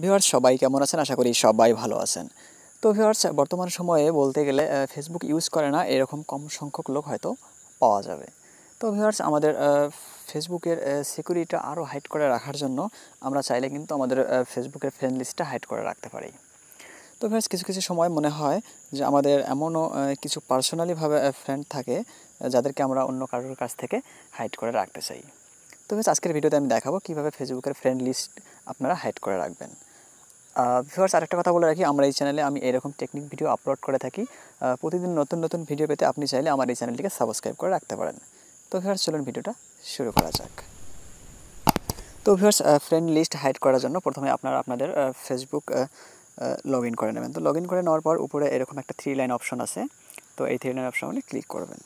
Viewers সবাই কেমন আছেন? আশা করি সবাই ভালো আছেন। তো ভিউয়ার্স বর্তমান সময়ে বলতে গেলে ফেসবুক ইউজ করে না এরকম কম সংখ্যক লোক হয়তো পাওয়া যাবে। তো ভিউয়ার্স আমাদের ফেসবুকের সিকিউরিটিটা আরও হাইড করে রাখার জন্য আমরা চাইলে কিন্তু আমাদের ফেসবুকের ফ্রেন্ড লিস্টটা হাইড করে রাখতে পারি। তো ভিউয়ার্স কিছু সময় মনে হয় যে আমাদের এমনও কিছু পার্সোনালিভাবে ফ্রেন্ড থাকে যাদেরকে আমরা অন্য কারোর কাছ থেকে হাইড করে রাখতে চাই। তো ভিউয়ার্স আজকের ভিডিওতে আমি দেখাবো কীভাবে ফেসবুকের ফ্রেন্ড লিস্ট আপনারা হাইড করে রাখবেন। ভিউয়ার্স আরেকটা কথা বলে রাখি, আমার এই চ্যানেলে আমি এরকম টেকনিক ভিডিও আপলোড করে থাকি। প্রতিদিন নতুন ভিডিও পেতে আপনি চাইলে আমার এই চ্যানেলটিকে সাবস্ক্রাইব করে রাখতে পারেন। তো ভিউয়ার্স চলুন ভিডিওটা শুরু করা যাক। তো ভিউয়ার্স ফ্রেন্ড লিস্ট হাইড করার জন্য প্রথমে আপনারা আপনাদের ফেসবুক লগ ইন করে নেবেন। তো লগ ইন করে নেওয়ার পর উপরে এরকম একটা 3 লাইন অপশন আছে। তো এই 3 লাইন অপশনে ক্লিক করবেন।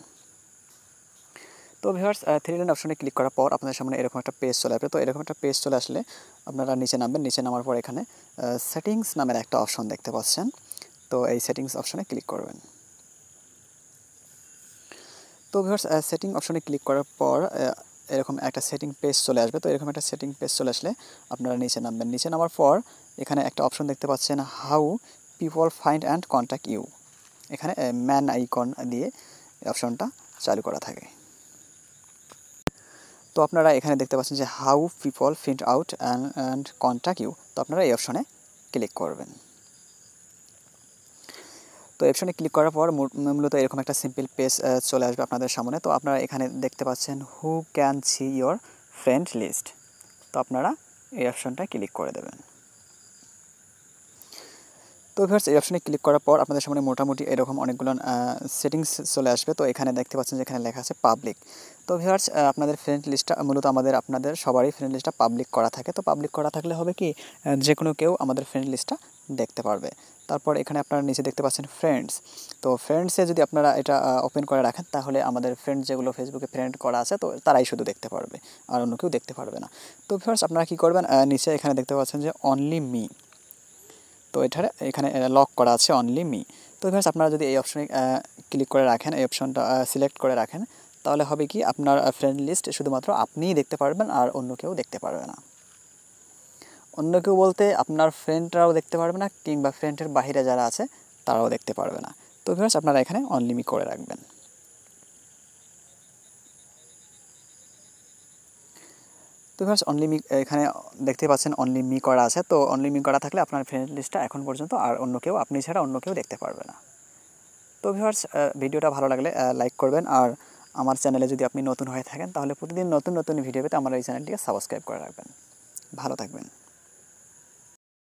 তো ভিউয়ার্স 3 লাইন অপশনে ক্লিক করার পর আপনাদের সামনে এরকম একটা পেজ চলে আসবে। তো এরকম একটা পেজ চলে আসলে আপনারা নিচে নামবেন। নিচে নামার পর এখানে সেটিংস নামের একটা অপশন দেখতে পাচ্ছেন। তো এই সেটিংস অপশনে ক্লিক করবেন। তো ভিউয়ার্স সেটিং অপশনে ক্লিক করার পর এরকম একটা সেটিং পেজ চলে আসবে। তো এরকম একটা সেটিং পেজ চলে আসলে আপনারা নিচে নামবেন। নিচে নামার পর এখানে একটা অপশন দেখতে পাচ্ছেন, how people find and contact you. এখানে ম্যান আইকন দিয়ে এই অপশনটা চালু করা থাকে। তো আপনারা এখানে দেখতে পাচ্ছেন যে how people find out and contact you. তো আপনারা এই অপশনে ক্লিক করবেন। তো অপশনে ক্লিক করার পর মূলত এরকম একটা সিম্পল পেজ চলে আসবে আপনাদের সামনে। তো আপনারা এখানে দেখতে পাচ্ছেন who can see your friend list. তো আপনারা এই অপশনটা ক্লিক করে দেবেন। তো ভিউয়ার্স এই অপশনে ক্লিক করার পর আপনাদের সামনে মোটামুটি এরকম অনেকগুলো সেটিংস চলে আসবে। তো এখানে দেখতে পাচ্ছেন যে এখানে লেখা আছে পাবলিক। তো ভিউয়ার্স আপনাদের ফ্রেন্ড লিস্টটা মূলত আপনাদের সবারই ফ্রেন্ড লিস্টটা পাবলিক করা থাকে। তো পাবলিক করা থাকলে হবে কি, যে কোনো কেউ আমাদের ফ্রেন্ড লিস্টটা দেখতে পারবে। তারপর এখানে আপনারা নিচে দেখতে পাচ্ছেন ফ্রেন্ডস। তো ফ্রেন্ডসে যদি আপনারা এটা ওপেন করে রাখেন তাহলে আমাদের ফ্রেন্ড যেগুলো ফেসবুকে ফ্রেন্ড করা আছে তো তারাই শুধু দেখতে পারবে, আর অন্য কেউ দেখতে পারবে না। তো ভিউয়ার্স আপনারা কী করবেন, নিচে এখানে দেখতে পাচ্ছেন যে অনলি মি। তো এখানে লক করা আছে অনলি মি। তো ভিউয়ার্স আপনারা যদি এই অপশনে ক্লিক করে রাখেন, এই অপশনটা সিলেক্ট করে রাখেন, তাহলে হবে কি আপনার ফ্রেন্ড লিস্ট শুধুমাত্র আপনিই দেখতে পারবেন, আর অন্য কেউ দেখতে পারবে না। অন্য কেউ বলতে আপনার ফ্রেন্ডরাও দেখতে পারবে না, কিংবা ফ্রেন্ডের বাইরে যারা আছে তারাও দেখতে পারবে না। তো ভিউয়ার্স আপনারা এখানে অনলি মি করে রাখবেন। তো ভিউয়ার্স অনলি মি এখানে দেখতে পাচ্ছেন অনলি মি করা আছে। তো অনলি মি করা থাকলে আপনার ফ্রেন্ড লিস্টটা এখন পর্যন্ত আর অন্য কেউ, আপনি ছাড়া অন্য কেউ দেখতে পারবে না। তো ভিউয়ার্স ভিডিওটা ভালো লাগলে লাইক করবেন, আর আমার চ্যানেলে যদি আপনি নতুন হয়ে থাকেন তাহলে প্রতিদিন নতুন ভিডিও পেতে আমার এই চ্যানেলটিকে সাবস্ক্রাইব করে রাখবেন। ভালো থাকবেন।